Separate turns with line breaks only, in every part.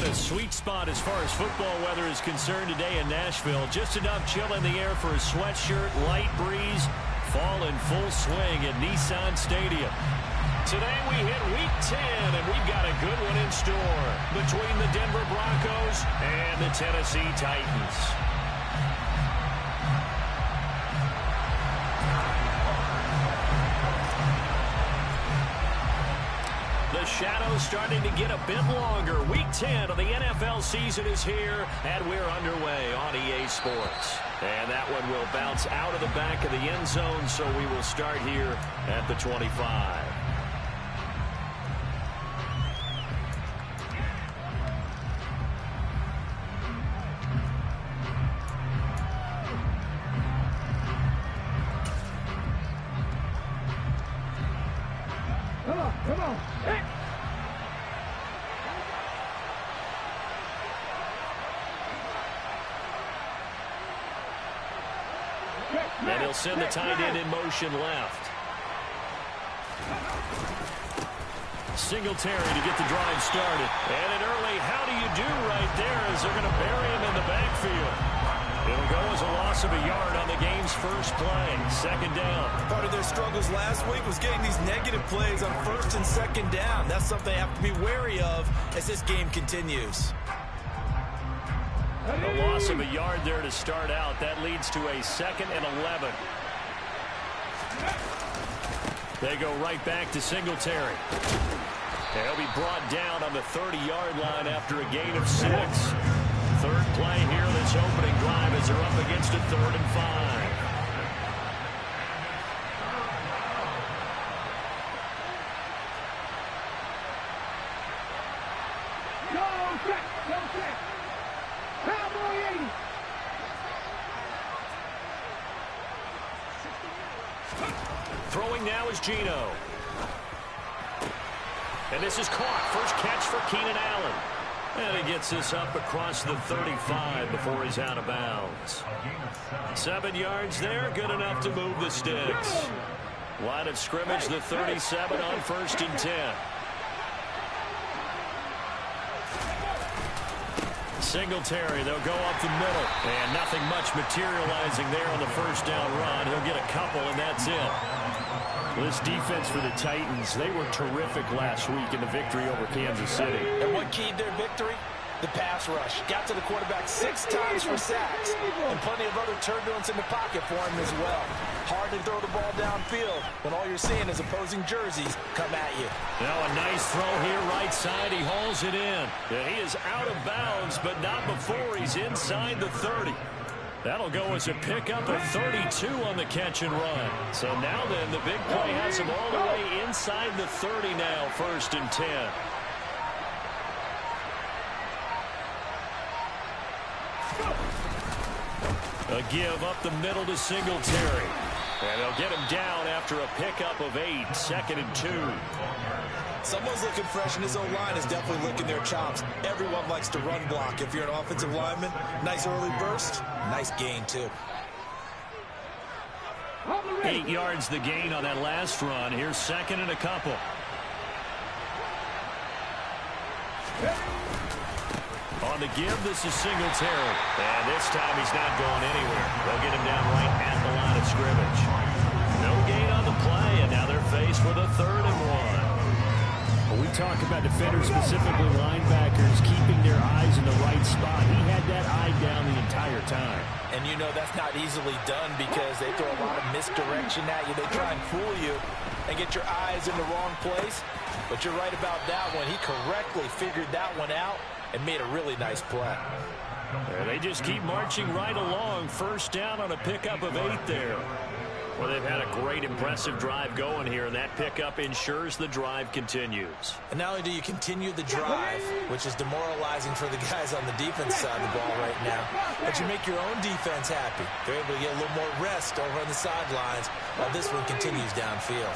a sweet spot as far as football weather is concerned today in Nashville. Just enough chill in the air for a sweatshirt, light breeze, fall in full swing at Nissan Stadium. Today we hit Week 10, and we've got a good one in store between the Denver Broncos and the Tennessee Titans. The shadow's starting to get a bit longer. Week 10 of the NFL season is here, and we're underway on EA Sports. And that one will bounce out of the back of the end zone, so we will start here at the 25.
Come on. Hey.
And he'll send the tight end in motion left. Singletary to get the drive started. And an early how do you do right there as they're going to bury him in the backfield. It'll go as a loss of a yard on the game's first play. Second down.
Part of their struggles last week was getting these negative plays on first and second down. That's something they have to be wary of as this game continues.
A loss of a yard there to start out. That leads to a 2nd and 11. They go right back to Singletary. They'll be brought down on the 30-yard line after a gain of 6. Third play here this opening drive as they're up against a 3rd and 5. Throwing now is Geno. And this is caught. First catch for Keenan Allen. And he gets this up across the 35 before he's out of bounds. 7 yards there, good enough to move the sticks. Line of scrimmage, the 37 on 1st and 10. Singletary, they'll go up the middle. And nothing much materializing there on the first down run. He'll get a couple, and that's it. This defense for the Titans, they were terrific last week in the victory over Kansas City.
And what keyed their victory? The pass rush. Got to the quarterback 6 times for sacks, and plenty of other turbulence in the pocket for him as well. Hard to throw the ball downfield when all you're seeing is opposing jerseys come at you.
Now a nice throw here right side. He hauls it in. And he is out of bounds, but not before he's inside the 30. That'll go as a pickup of 32 on the catch and run. So now then, the big play has him all the way inside the 30 now, 1st and 10. A give up the middle to Singletary. And they'll get him down after a pickup of 8, 2nd and 2.
Someone's looking fresh, and his O-line is definitely licking their chops. Everyone likes to run block. If you're an offensive lineman, nice early burst, nice gain, too.
8 yards the gain on that last run. Here's 2nd and a couple. On the give, this is Singletary. And this time he's not going anywhere. They'll get him down right at the line of scrimmage. No gain on the play, and now they're faced with a 3rd and 1.
We talk about defenders, specifically linebackers, keeping their eyes in the right spot. He had that eye down the entire time.
And you know that's not easily done because they throw a lot of misdirection at you. They try and fool you and get your eyes in the wrong place. But you're right about that one. He correctly figured that one out and made a really nice play.
They just keep marching right along. First down on a pickup of 8 there. Well, they've had a great, impressive drive going here, and that pickup ensures the drive continues.
And not only do you continue the drive, which is demoralizing for the guys on the defense side of the ball right now, but you make your own defense happy. They're able to get a little more rest over on the sidelines while this one continues downfield.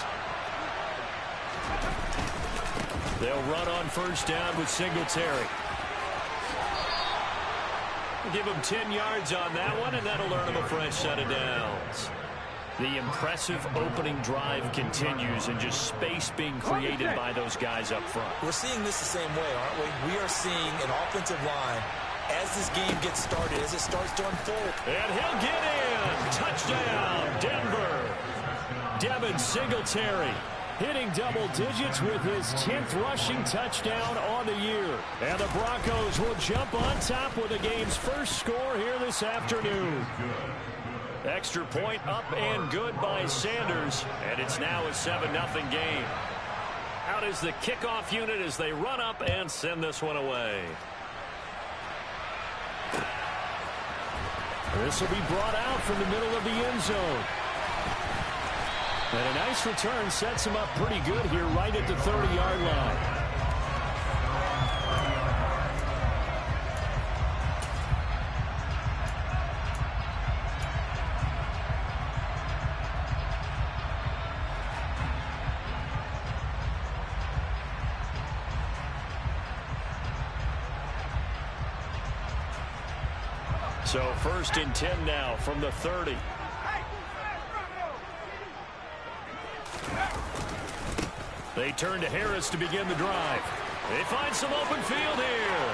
They'll run on first down with Singletary. Give him 10 yards on that one, and that'll earn him a fresh set of downs. The impressive opening drive continues and just space being created by those guys up front.
We're seeing this the same way, aren't we? We are seeing an offensive line as this game gets started, as it starts to unfold.
And he'll get in. Touchdown, Denver. Devin Singletary hitting double digits with his 10th rushing touchdown on the year. And the Broncos will jump on top with the game's first score here this afternoon. Extra point up and good by Sanders, and it's now a 7-0 game. Out is the kickoff unit as they run up and send this one away. This will be brought out from the middle of the end zone. And a nice return sets him up pretty good here right at the 30-yard line. So 1st and 10 now from the 30. They turn to Harris to begin the drive. They find some open field here.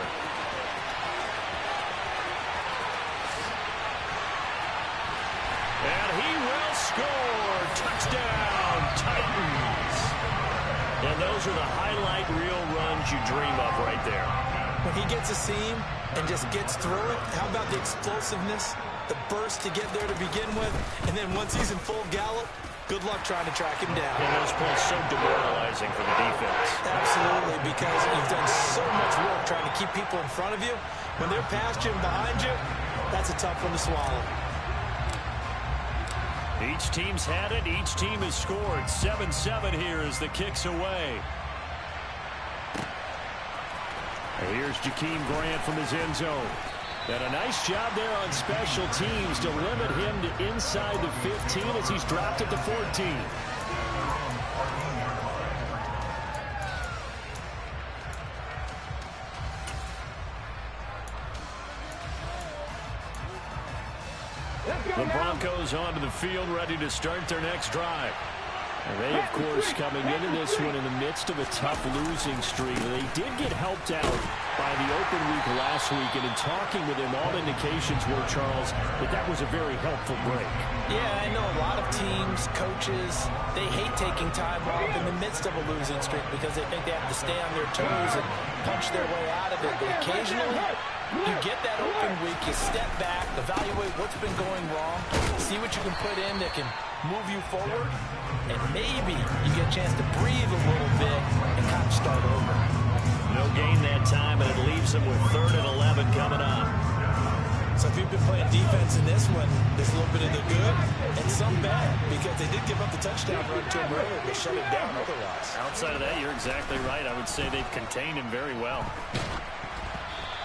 And he will score. Touchdown, Titans. And those are the highlight reel runs you dream of right there.
When he gets a seam and just gets through it, how about the explosiveness, the burst to get there to begin with, and then once he's in full gallop, good luck trying to track him down.
And those plays so demoralizing for the defense.
Absolutely, because you've done so much work trying to keep people in front of you. When they're past you and behind you, that's a tough one to swallow.
Each team's had it. Each team has scored. 7-7 here as the kick's away. Here's Jakeem Grant from his end zone. And a nice job there on special teams to limit him to inside the 15 as he's dropped at the 14. The Broncos onto the field, ready to start their next drive. And they, of course, coming into this one in the midst of a tough losing streak. They did get helped out by the open week last week, and in talking with him, all indications were, Charles, that was a very helpful break.
Yeah, I know a lot of teams, coaches, they hate taking time off in the midst of a losing streak because they think they have to stay on their toes and punch their way out of it. But occasionally, you get that open week, you step back, evaluate what's been going wrong, see what you can put in that can move you forward, and maybe you get a chance to breathe a little bit and kind of start over.
No gain that time, and it leaves them with 3rd and 11 coming up.
So if you've been playing defense in this one, there's a little bit of the good and some bad, because they did give up the touchdown run to him earlier, but shut it down otherwise.
Outside of that, you're exactly right. I would say they've contained him very well.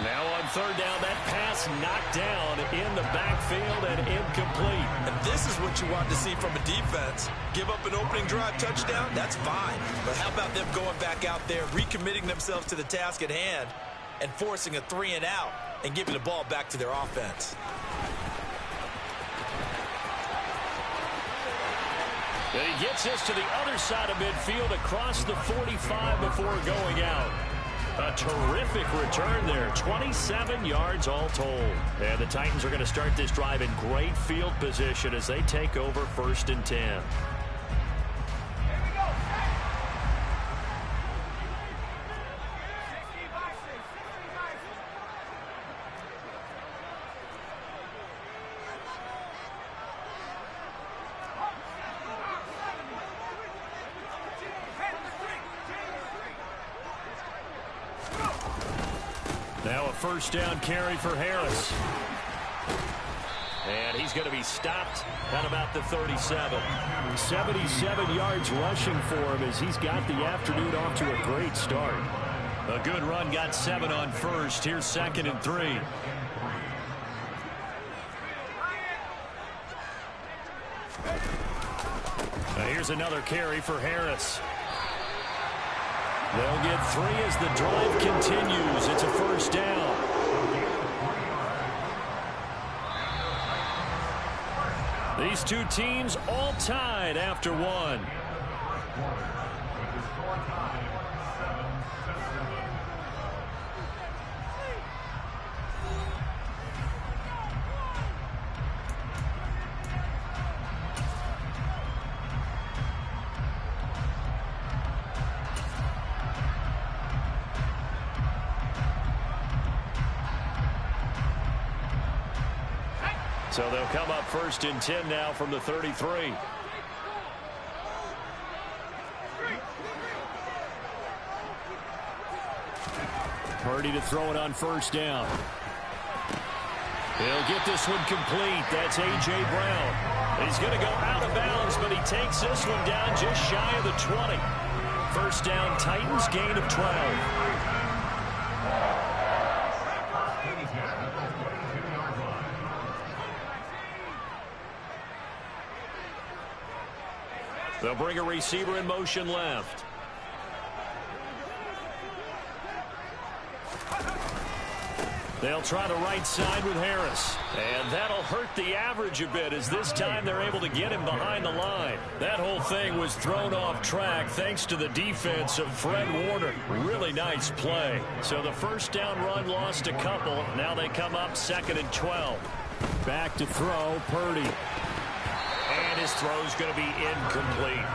Now on 3rd down, that pass knocked down in the backfield and incomplete.
And this is what you want to see from a defense. Give up an opening drive touchdown, that's fine. But how about them going back out there, recommitting themselves to the task at hand, and forcing a 3 and out and giving the ball back to their offense.
And he gets us to the other side of midfield across the 45 before going out. A terrific return there, 27 yards all told. And the Titans are going to start this drive in great field position as they take over 1st and 10. Now a 1st down carry for Harris. And he's going to be stopped at about the 37. 77 yards rushing for him as he's got the afternoon off to a great start. A good run, got 7 on 1st. Here's 2nd and 3. Now here's another carry for Harris. They'll get 3 as the drive continues. It's a 1st down. The These two teams all tied after one. So they'll come up 1st and 10 now from the 33. Purdy to throw it on 1st down. He'll get this one complete. That's A.J. Brown. He's going to go out of bounds, but he takes this one down just shy of the 20. 1st down, Titans, gain of 12. They'll bring a receiver in motion left. They'll try the right side with Harris. And that'll hurt the average a bit as this time they're able to get him behind the line. That whole thing was thrown off track thanks to the defense of Fred Warner. Really nice play. So the 1st down run lost a couple. Now they come up 2nd and 12. Back to throw, Purdy. And his throw's going to be incomplete.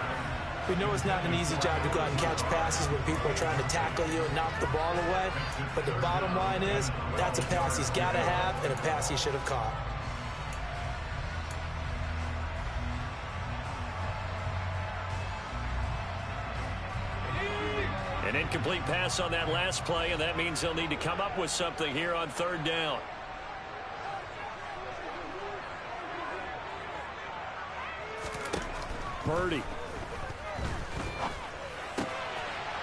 We know it's not an easy job to go out and catch passes when people are trying to tackle you and knock the ball away. But the bottom line is, that's a pass he's got to have and a pass he should have caught.
An incomplete pass on that last play, and that means they'll need to come up with something here on 3rd down. Purdy.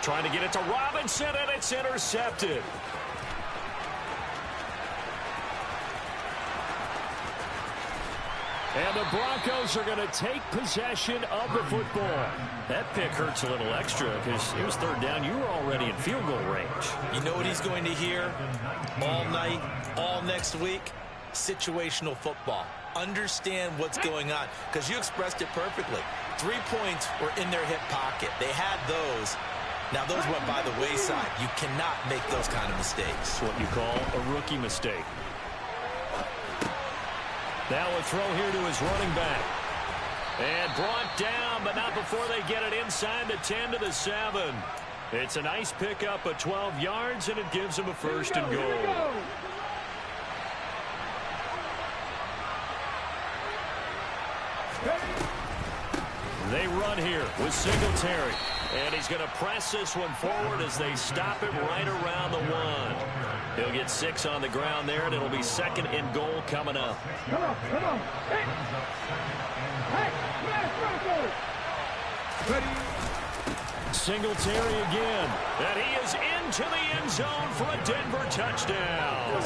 Trying to get it to Robinson, and it's intercepted. And the Broncos are going to take possession of the football. That pick hurts a little extra because it was 3rd down. You were already in field goal range.
You know what he's going to hear all night, all next week? Situational football. Understand what's going on, because you expressed it perfectly. 3 points were in their hip pocket. They had those. Now, those went by the wayside. You cannot make those kind of mistakes.
It's what you call a rookie mistake. Now a throw here to his running back. And brought down, but not before they get it inside the 10 to the 7. It's a nice pickup of 12 yards, and it gives them a 1st and goal. They run here with Singletary. And he's going to press this one forward as they stop him right around the 1. He'll get 6 on the ground there, and it'll be 2nd and goal coming up.
Come on. Hey,
Singletary again. And he is into the end zone for a Denver touchdown.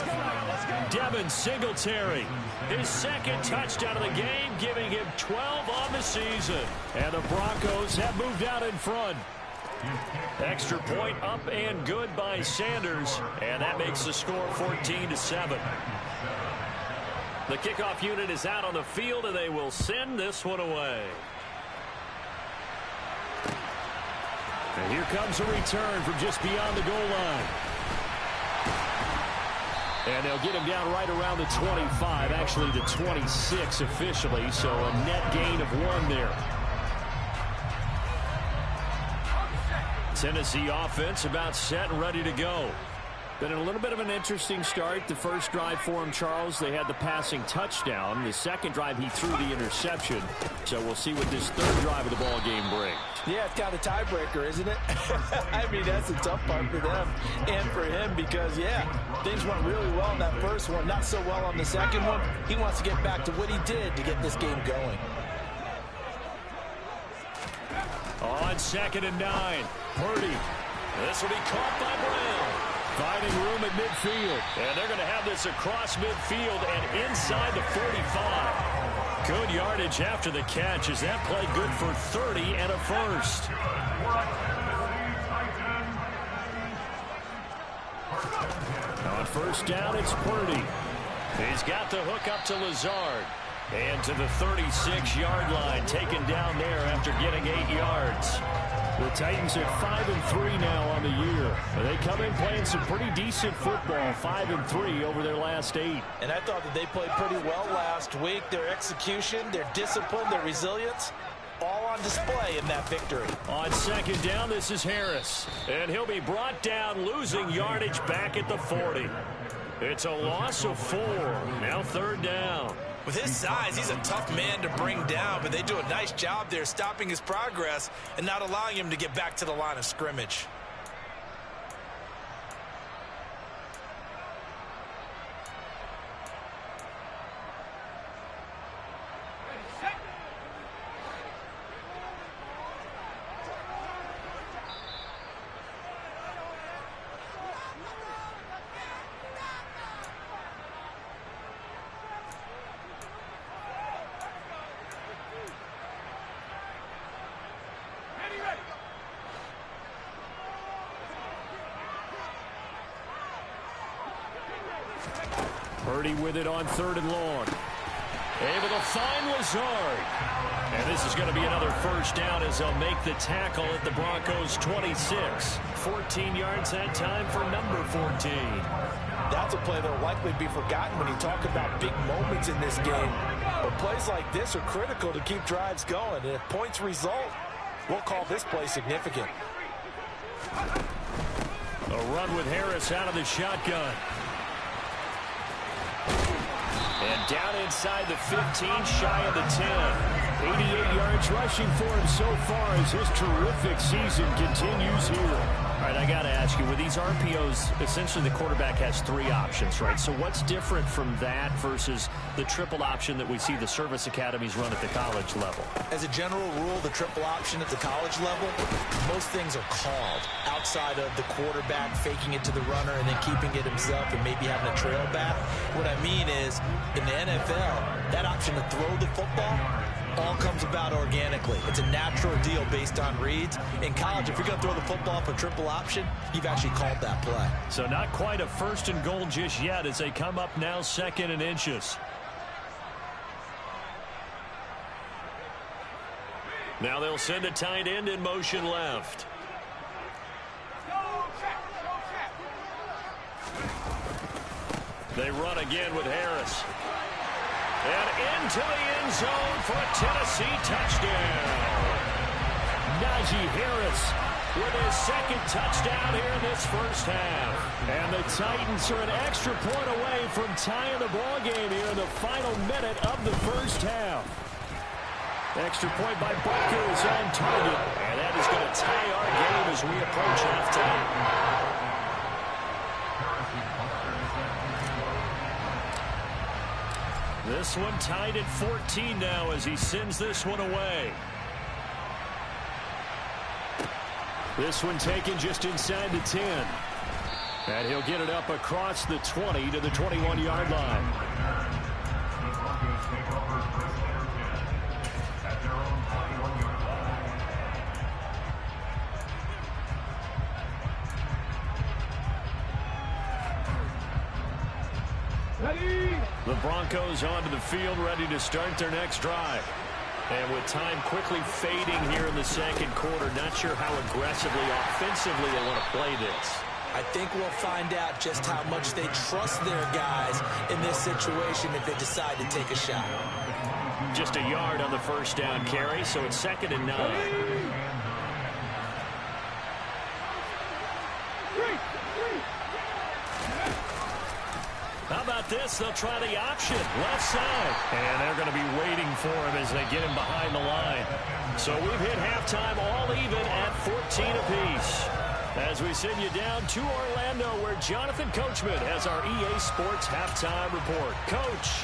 Devin Singletary, his 2nd touchdown of the game, giving him 12 on the season. And the Broncos have moved out in front. Extra point up and good by Sanders. And that makes the score 14-7. The kickoff unit is out on the field, and they will send this one away. And here comes a return from just beyond the goal line. And they'll get him down right around the 25, actually the 26 officially, so a net gain of 1 there. Tennessee offense about set and ready to go. Been a little bit of an interesting start. The first drive for him, Charles, they had the passing touchdown. The second drive, he threw the interception. So we'll see what this 3rd drive of the ball game brings.
Yeah, it's kind of a tiebreaker, isn't it? I mean, that's a tough part for them and for him because, yeah, things went really well in that first one, not so well on the second one. He wants to get back to what he did to get this game going.
On 2nd and 9, Purdy. This will be caught by Brown. Finding room at midfield. And they're going to have this across midfield and inside the 45. Good yardage after the catch. Is that play good for 30 and a 1st? On 1st down, it's Purdy. He's got the hook up to Lazard. And to the 36-yard line, taken down there after getting 8 yards. The Titans are 5-3 now on the year. They come in playing some pretty decent football, 5-3 over their last 8.
And I thought that they played pretty well last week. Their execution, their discipline, their resilience, all on display in that victory.
On second down, this is Harris. And he'll be brought down, losing yardage back at the 40. It's a loss of 4. Now third down.
With his size, he's a tough man to bring down, but they do a nice job there stopping his progress and not allowing him to get back to the line of scrimmage.
Purdy with it on third and long. Able to find Lazard. And this is going to be another first down as they'll make the tackle at the Broncos' 26. 14 yards that time for number 14.
That's a play that will likely be forgotten when you talk about big moments in this game. But plays like this are critical to keep drives going. And if points result, we'll call this play significant.
A run with Harris out of the shotgun. And down inside the 15, shy of the 10. 88 yards rushing for him so far as his terrific season continues here. All right, I got to ask you, with these RPOs, essentially the quarterback has 3 options, right? So what's different from that versus the triple option that we see the service academies run at the college level?
As a general rule, the triple option at the college level, most things are called outside of the quarterback faking it to the runner and then keeping it himself and maybe having a trail back. What I mean is, in the NFL, that option to throw the football all comes about organically. It's a natural deal based on reads. In college, if you're going to throw the football for triple option, you've actually called that play.
So not quite a first and goal just yet as they come up now second and inches. Now they'll send a tight end in motion left. They run again with Harris. And into the end zone for a Tennessee touchdown. Najee Harris with his second touchdown here in this first half. And the Titans are an extra point away from tying the ball game here in the final minute of the first half. Extra point by Butker is on target. And that is going to tie our game as we approach halftime. This one tied at 14 now as he sends this one away. This one taken just inside the 10. And he'll get it up across the 20 to the 21-yard line. The Broncos onto the field, ready to start their next drive. And with time quickly fading here in the second quarter, not sure how aggressively, offensively they want to play this.
I think we'll find out just how much they trust their guys in this situation if they decide to take a shot.
Just a yard on the first down carry, so it's 2nd and 9. How about this? They'll try the option. Left side. And they're going to be waiting for him as they get him behind the line. So we've hit halftime all even at 14 apiece. As we send you down to Orlando where Jonathan Coachman has our EA Sports halftime report. Coach.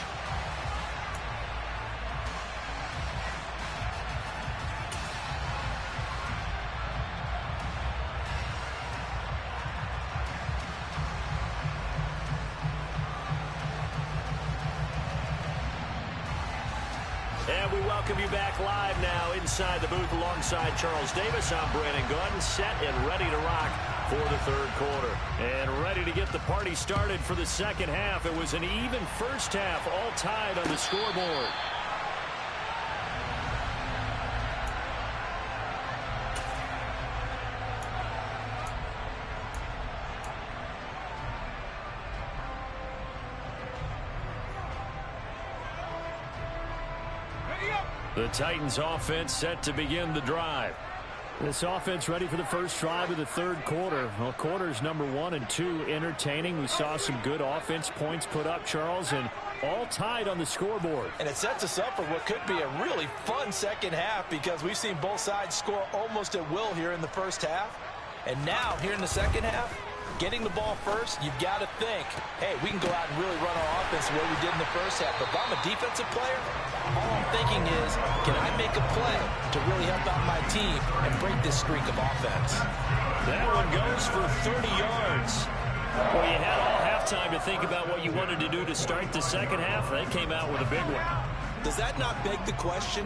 And we welcome you back live now inside the booth alongside Charles Davis. I'm Brandon Gordon, set and ready to rock for the third quarter. And ready to get the party started for the second half. It was an even first half, all tied on the scoreboard. The Titans offense set to begin the drive.
This offense ready for the first drive of the third quarter. Well, quarters number 1 and 2 entertaining. We saw some good offense points put up, Charles, and all tied on the scoreboard.
And it sets us up for what could be a really fun second half because we've seen both sides score almost at will here in the first half. And now, here in the second half, getting the ball first, you've got to think, hey, we can go out and really run our offense the way we did in the first half. But if I'm a defensive player, all I'm thinking is, can I make a play to really help out my team and break this streak of offense?
That one goes for 30 yards. Well, you had all halftime to think about what you wanted to do to start the second half. They came out with a big one.
Does that not beg the question?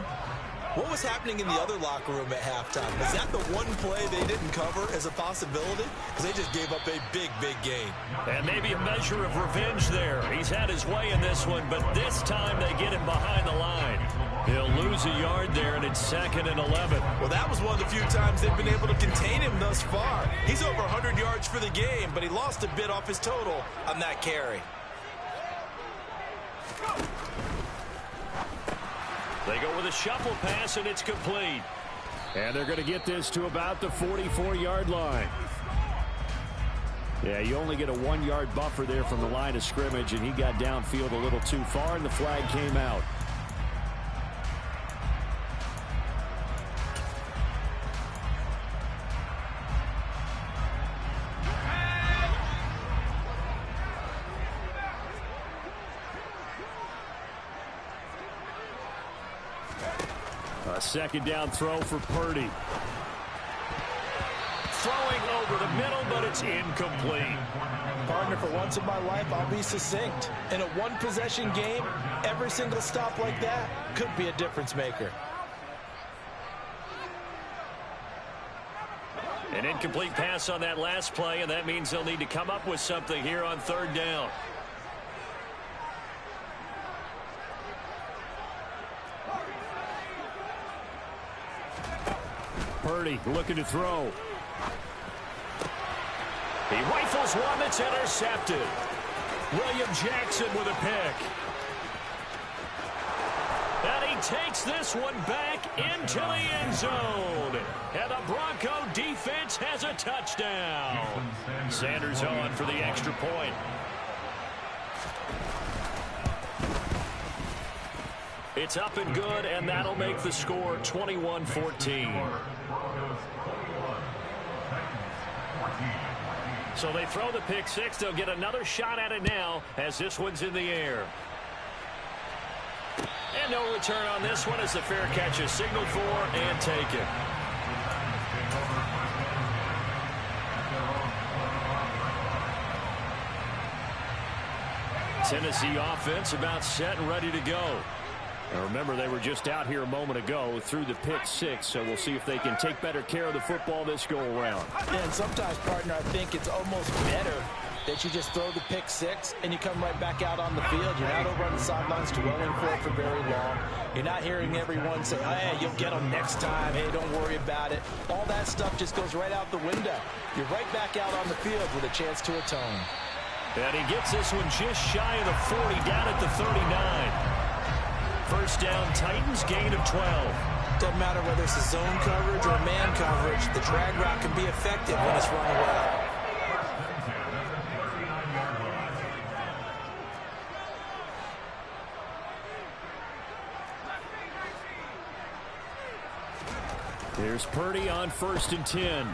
What was happening in the other locker room at halftime? Was that the one play they didn't cover as a possibility? Because they just gave up a big, big gain.
And maybe a measure of revenge there. He's had his way in this one, but this time they get him behind the line. He'll lose a yard there, and it's 2nd and 11.
Well, that was one of the few times they've been able to contain him thus far. He's over 100 yards for the game, but he lost a bit off his total on that carry.
They go with a shuffle pass, and it's complete.
And they're going to get this to about the 44-yard line. Yeah, you only get a 1-yard buffer there from the line of scrimmage, and he got downfield a little too far, and the flag came out. A second down throw for Purdy.
Throwing over the middle, but it's incomplete.
Partner, for once in my life, I'll be succinct. In a one-possession game, every single stop like that could be a difference maker.
An incomplete pass on that last play, and that means they'll need to come up with something here on 3rd down.
Purdy looking to throw.
He rifles one that's intercepted. William Jackson with a pick. And he takes this one back into the end zone. And the Bronco defense has a touchdown. Sanders on for the extra point. It's up and good, and that'll make the score 21-14. So they throw the pick six. They'll get another shot at it now as this one's in the air. And no return on this one as the fair catch is signaled for and taken. Tennessee offense about set and ready to go. Now remember, they were just out here a moment ago through the pick six, so we'll see if they can take better care of the football this go-around.
Yeah, and sometimes, partner, I think it's almost better that you just throw the pick six and you come right back out on the field. You're not over on the sidelines dwelling for it for very long. You're not hearing everyone say, hey, you'll get them next time. Hey, don't worry about it. All that stuff just goes right out the window. You're right back out on the field with a chance to atone.
And he gets this one just shy of the 40, down at the 39. First down, Titans, gain of 12.
Doesn't matter whether it's a zone coverage or man coverage, the drag route can be effective when it's run well.
Here's Purdy on 1st and 10.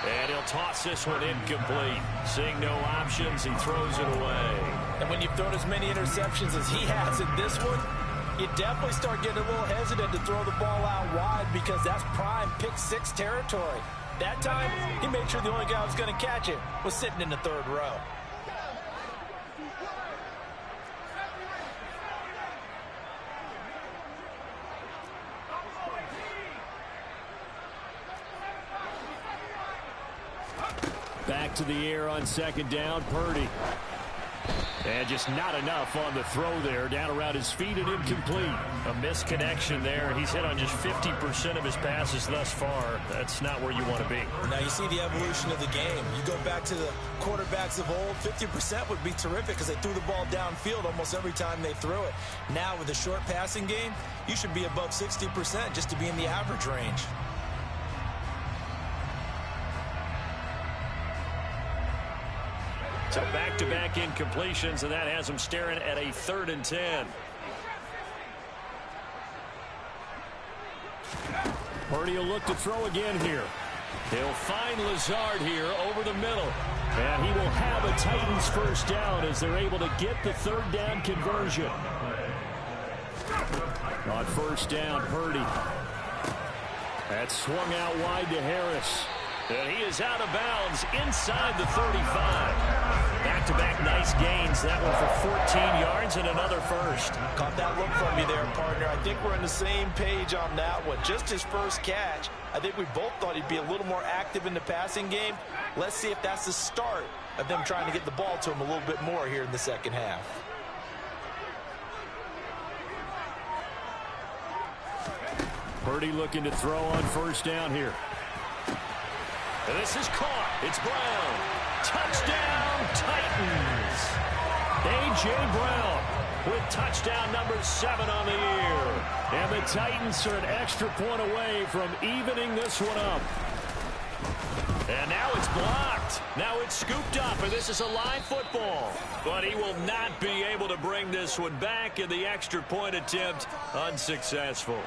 And he'll toss this one incomplete. Seeing no options, he throws it away.
And when you've thrown as many interceptions as he has in this one, you definitely start getting a little hesitant to throw the ball out wide because that's prime pick six territory. That time, he made sure the only guy who was going to catch it was sitting in the 3rd row.
Back to the air on 2nd down, Purdy. And just not enough on the throw there. Down around his feet and incomplete. A misconnection there. He's hit on just 50% of his passes thus far. That's not where you want to be.
Now you see the evolution of the game. You go back to the quarterbacks of old, 50% would be terrific because they threw the ball downfield almost every time they threw it. Now with the short passing game, you should be above 60% just to be in the average range.
So back-to-back incompletions, and that has him staring at a 3rd and 10.
Purdy will look to throw again here.
He'll find Lazard here over the middle.
And he will have a Titans first down as they're able to get the 3rd down conversion. On first down, Purdy. That swung out wide to Harris.
And he is out of bounds inside the 35. Back-to-back nice gains. That one for 14 yards and another first.
Caught that look from you there, partner. I think we're on the same page on that one. Just his first catch. I think we both thought he'd be a little more active in the passing game. Let's see if that's the start of them trying to get the ball to him a little bit more here in the second half.
Purdy looking to throw on first down here.
And this is caught. It's Brown. Touchdown, Titans. A.J. Brown with touchdown number 7 on the year.
And the Titans are an extra point away from evening this one up.
And now it's blocked. Now it's scooped up, and this is a live football. But he will not be able to bring this one back, and the extra point attempt unsuccessful.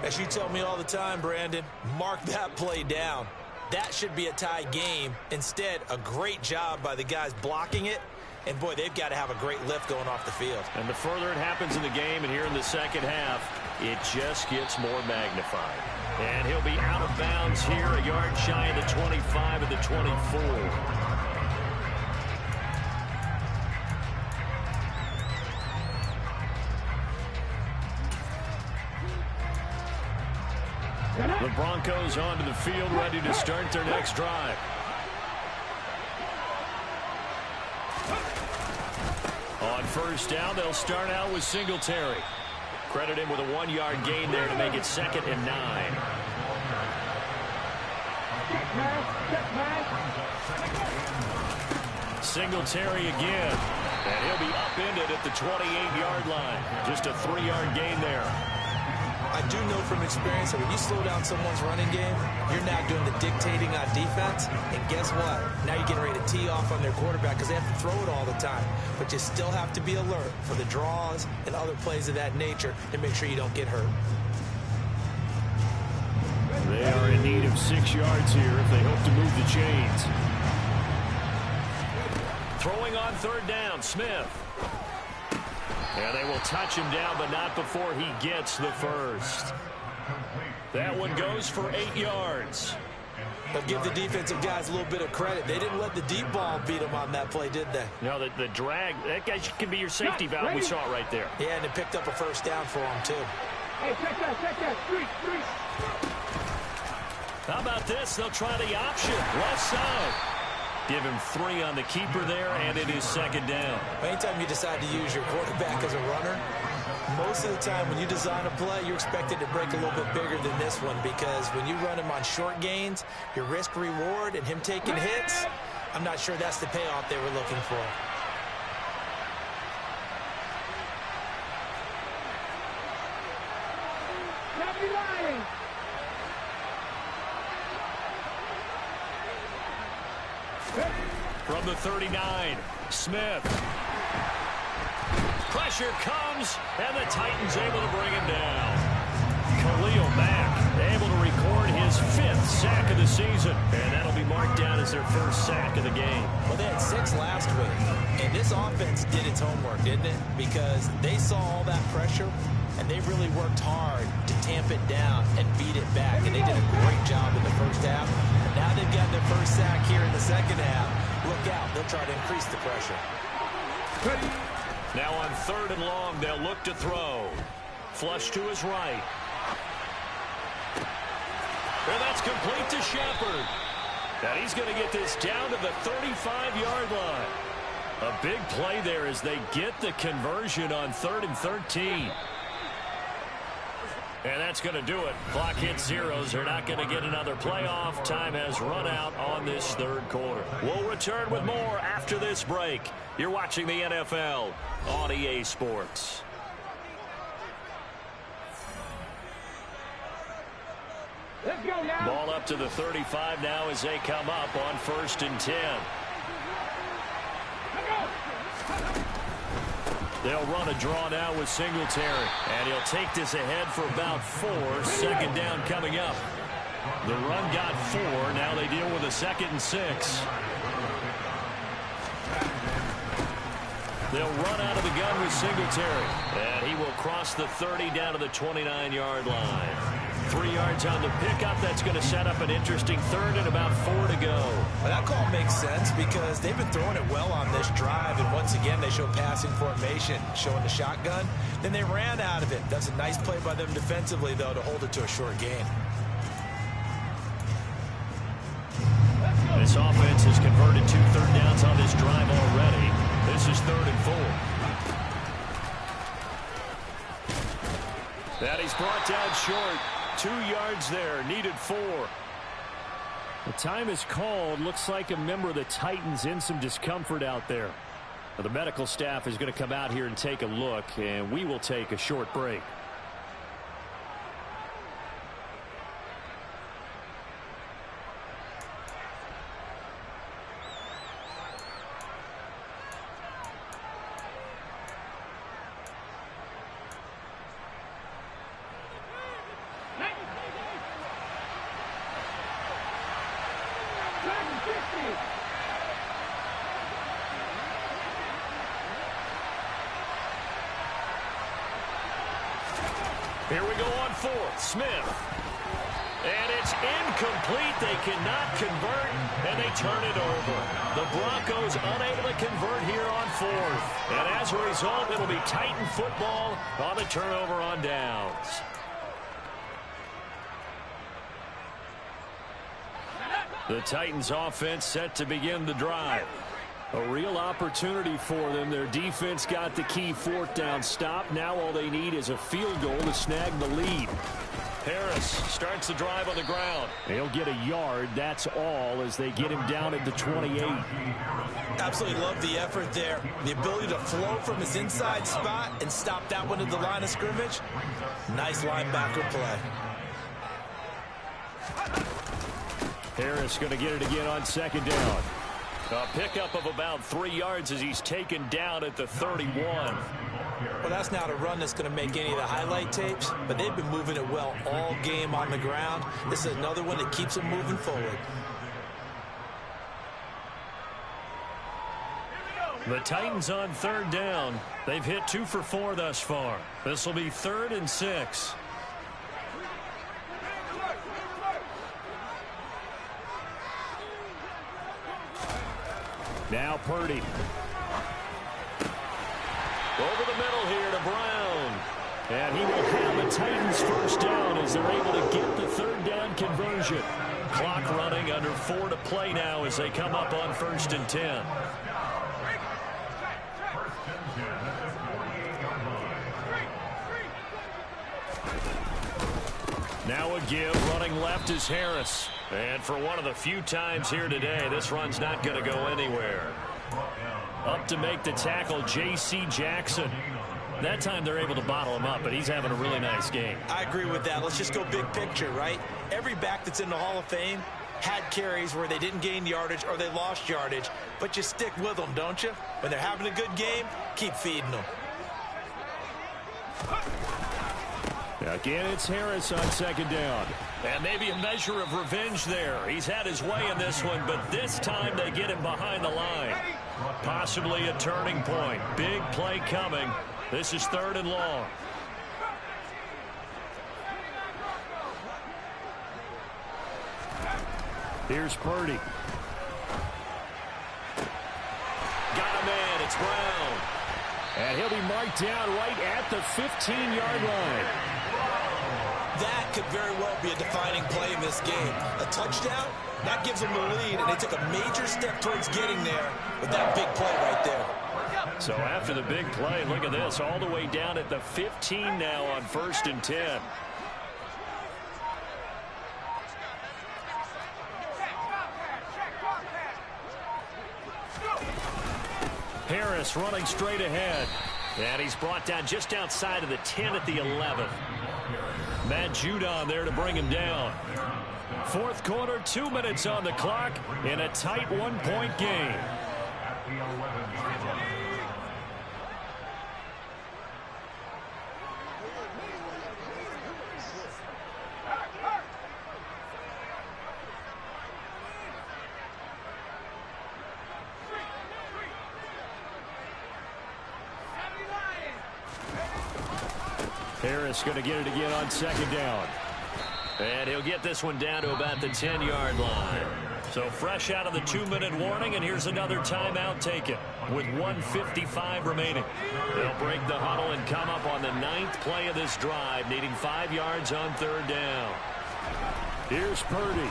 As you tell me all the time, Brandon, mark that play down. That should be a tie game. Instead, a great job by the guys blocking it. And, boy, they've got to have a great lift going off the field.
And the further it happens in the game and here in the second half, it just gets more magnified. And he'll be out of bounds here, a yard shy of the 25 of the 24.
The Broncos onto the field, ready to start their next drive. On first down, they'll start out with Singletary. Credit him with a 1-yard gain there to make it 2nd and 9. Singletary again. And he'll be upended at the 28-yard line. Just a 3-yard gain there.
I do know from experience that when you slow down someone's running game, you're now doing the dictating on defense. And guess what? Now you're getting ready to tee off on their quarterback because they have to throw it all the time. But you still have to be alert for the draws and other plays of that nature and make sure you don't get hurt.
They are in need of 6 yards here if they hope to move the chains.
Throwing on 3rd down, Smith. And they will touch him down, but not before he gets the first. That one goes for 8 yards.
They'll give the defensive guys a little bit of credit. They didn't let the deep ball beat them on that play, did they?
No, the drag, that guy can be your safety valve. We saw it right there.
Yeah, and it picked up a first down for them, too.
Hey, check that. Three.
How about this? They'll try the option. Left side. Give him 3 on the keeper there, and it is 2nd down.
Anytime you decide to use your quarterback as a runner, most of the time when you design a play, you're expected to break a little bit bigger than this one because when you run him on short gains, your risk-reward and him taking hits, I'm not sure that's the payoff they were looking for.
From the 39, Smith. Pressure comes, and the Titans able to bring him down. Khalil Mack able to record his 5th sack of the season, and that'll be marked down as their first sack of the game.
Well, they had 6 last week, and this offense did its homework, didn't it? Because they saw all that pressure, and they really worked hard to tamp it down and beat it back, and they did a great job in the first half. Now they've got their first sack here in the second half. Look out. They'll try to increase the pressure.
Now on 3rd and long, they'll look to throw. Flush to his right. And that's complete to Shepard. And he's going to get this down to the 35-yard line. A big play there as they get the conversion on 3rd and 13. And that's going to do it. Clock hits zeros. They're not going to get another playoff. Time has run out on this third quarter. We'll return with more after this break. You're watching the NFL on EA Sports.
Let's go now.
Ball up to the 35 now as they come up on 1st and 10. They'll run a draw now with Singletary. And he'll take this ahead for about 4. 2nd down coming up. The run got 4. Now they deal with a 2nd and 6. They'll run out of the gun with Singletary. And he will cross the 30 down to the 29-yard line. 3 yards on the pickup. That's going to set up an interesting 3rd and about 4 to go.
Well, that call makes sense because they've been throwing it well on this drive. And once again, they show passing formation, showing the shotgun. Then they ran out of it. That's a nice play by them defensively, though, to hold it to a short gain.
This offense has converted 2 third downs on this drive already. This is 3rd and 4. That he's brought down short. 2 yards there. Needed 4.
The time is called. Looks like a member of the Titans in some discomfort out there. The medical staff is going to come out here and take a look, and we will take a short break.
Here we go on 4th. Smith. And it's incomplete. They cannot convert, and they turn it over. The Broncos unable to convert here on 4th. And as a result, it'll be Titan football on the turnover on downs. The Titans offense set to begin the drive. A real opportunity for them. Their defense got the key 4th down stop. Now all they need is a field goal to snag the lead. Harris starts the drive on the ground.
They'll get a yard. That's all as they get him down at the 28.
Absolutely love the effort there. The ability to flow from his inside spot and stop that one at the line of scrimmage. Nice linebacker play.
Harris going to get it again on 2nd down.
A pickup of about 3 yards as he's taken down at the 31.
Well, that's not a run that's going to make any of the highlight tapes, but they've been moving it well all game on the ground. This is another one that keeps them moving forward.
The Titans on 3rd down. They've hit 2 for 4 thus far. This will be 3rd and 6.
Now Purdy.
Over the middle here to Brown.
And he will have the Titans 1st down as they're able to get the 3rd down conversion.
Clock running under 4 to play now as they come up on 1st and 10. Now a give. Running left is Harris. And for one of the few times here today, this run's not going to go anywhere. Up to make the tackle, J.C. Jackson. That time they're able to bottle him up, but he's having a really nice game.
I agree with that. Let's just go big picture, right? Every back that's in the Hall of Fame had carries where they didn't gain yardage or they lost yardage, but you stick with them, don't you? When they're having a good game, keep feeding them.
Again, it's Harris on 2nd down.
And maybe a measure of revenge there. He's had his way in this one, but this time they get him behind the line. Possibly a turning point. Big play coming. This is 3rd and long.
Here's Purdy.
Got a man. It's Brown.
And he'll be marked down right at the 15-yard line.
That could very well be a defining play in this game. A touchdown, that gives them the lead, and they took a major step towards getting there with that big play right there.
So after the big play, look at this, all the way down at the 15 now on 1st and 10. Harris running straight ahead. And he's brought down just outside of the 10 at the 11. Matt Judon there to bring him down. 4th quarter, 2 minutes on the clock in a tight 1-point game. Harris going to get it again on 2nd down. And he'll get this one down to about the 10-yard line. So fresh out of the 2-minute warning, and here's another timeout taken with 1:55 remaining. They'll break the huddle and come up on the 9th play of this drive, needing 5 yards on 3rd down. Here's Purdy.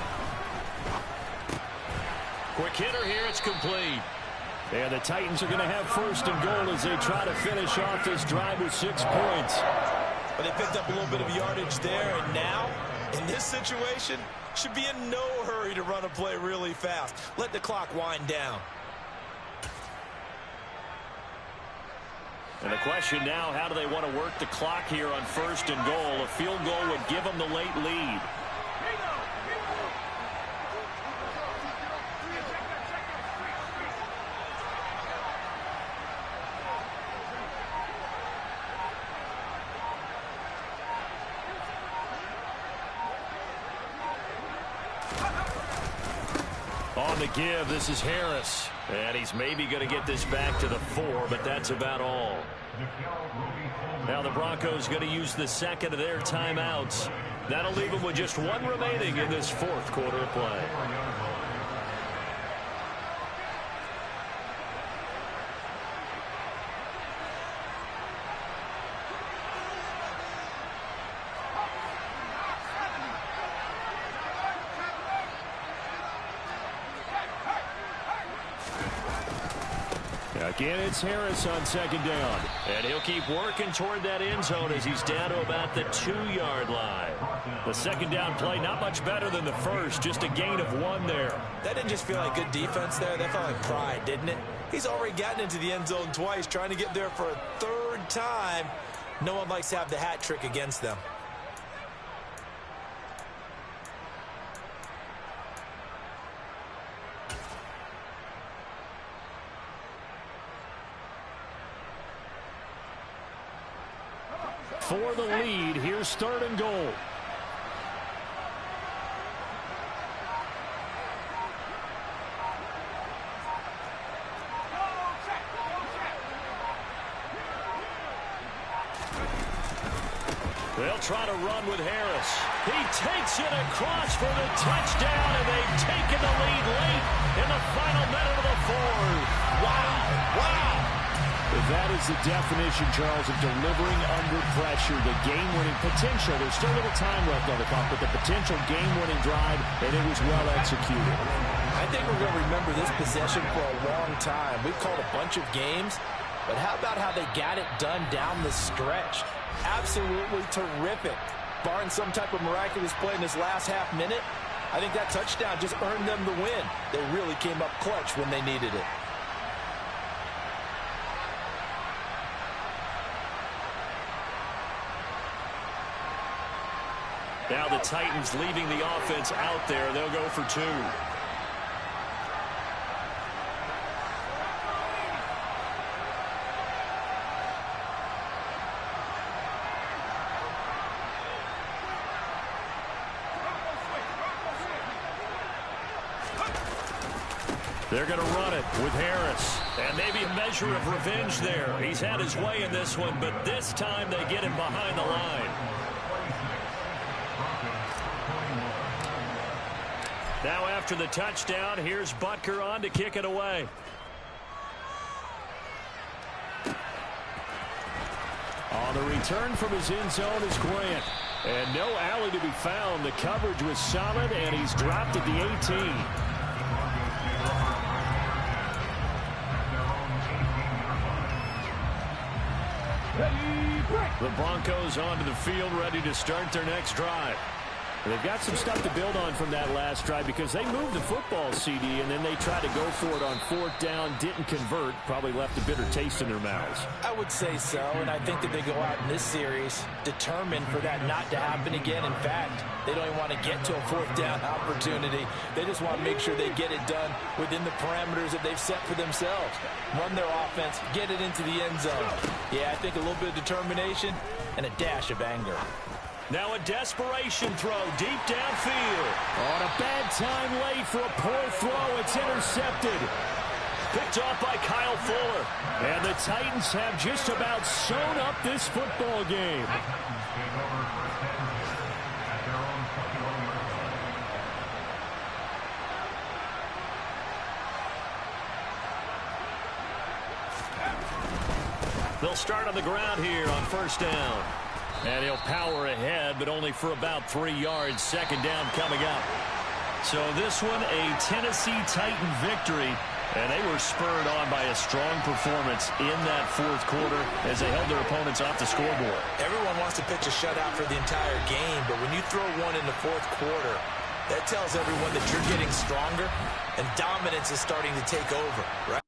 Quick hitter here, it's complete. And the Titans are going to have 1st and goal as they try to finish off this drive with 6 points.
But they picked up a little bit of yardage there, and now, in this situation, should be in no hurry to run a play really fast. Let the clock wind down.
And the question now, how do they want to work the clock here on 1st and goal? A field goal would give them the late lead. On the give, this is Harris. And he's maybe going to get this back to the 4, but that's about all. Now the Broncos going to use the 2nd of their timeouts. That'll leave them with just 1 remaining in this 4th quarter of play. Again, it's Harris on 2nd down. And he'll keep working toward that end zone as he's down to about the 2-yard line. The 2nd down play, not much better than the first, just a gain of 1 there.
That didn't just feel like good defense there. That felt like pride, didn't it? He's already gotten into the end zone twice, trying to get there for a 3rd time. No one likes to have the hat trick against them.
For the lead, here's 3rd and goal. They'll try to run with Harris. He takes it across for the touchdown, and they've taken the lead late in the final minute of the 4th. Wow. Wow. That is the definition, Charles, of delivering under pressure. The game-winning potential. There's still a little time left on the clock, but the potential game-winning drive, and it was well executed.
I think we're going to remember this possession for a long time. We've called a bunch of games, but how about how they got it done down the stretch? Absolutely terrific. Barring some type of miraculous play in this last half minute, I think that touchdown just earned them the win. They really came up clutch when they needed it.
Now the Titans leaving the offense out there. They'll go for 2. They're going to run it with Harris. And maybe a measure of revenge there. He's had his way in this one, but this time they get him behind the line. Now after the touchdown, here's Butker on to kick it away. On the return from his end zone is Grant. And no alley to be found. The coverage was solid, and he's dropped at the 18. The Broncos onto the field, ready to start their next drive. They've got some stuff to build on from that last drive because they moved the football, CD, and then they tried to go for it on fourth down, didn't convert, probably left a bitter taste in their mouths.
I would say so, and I think that they go out in this series determined for that not to happen again. In fact, they don't even want to get to a fourth down opportunity. They just want to make sure they get it done within the parameters that they've set for themselves. Run their offense, get it into the end zone. Yeah, I think a little bit of determination and a dash of anger.
Now a desperation throw deep downfield. On a bad time late for a poor throw. It's intercepted. Picked off by Kyle Fuller. And the Titans have just about sewn up this football game. They'll start on the ground here on first down. And he'll power ahead, but only for about 3 yards. Second down coming up. So this one, a Tennessee Titan victory. And they were spurred on by a strong performance in that fourth quarter as they held their opponents off the scoreboard.
Everyone wants to pitch a shutout for the entire game, but when you throw one in the fourth quarter, that tells everyone that you're getting stronger and dominance is starting to take over, right?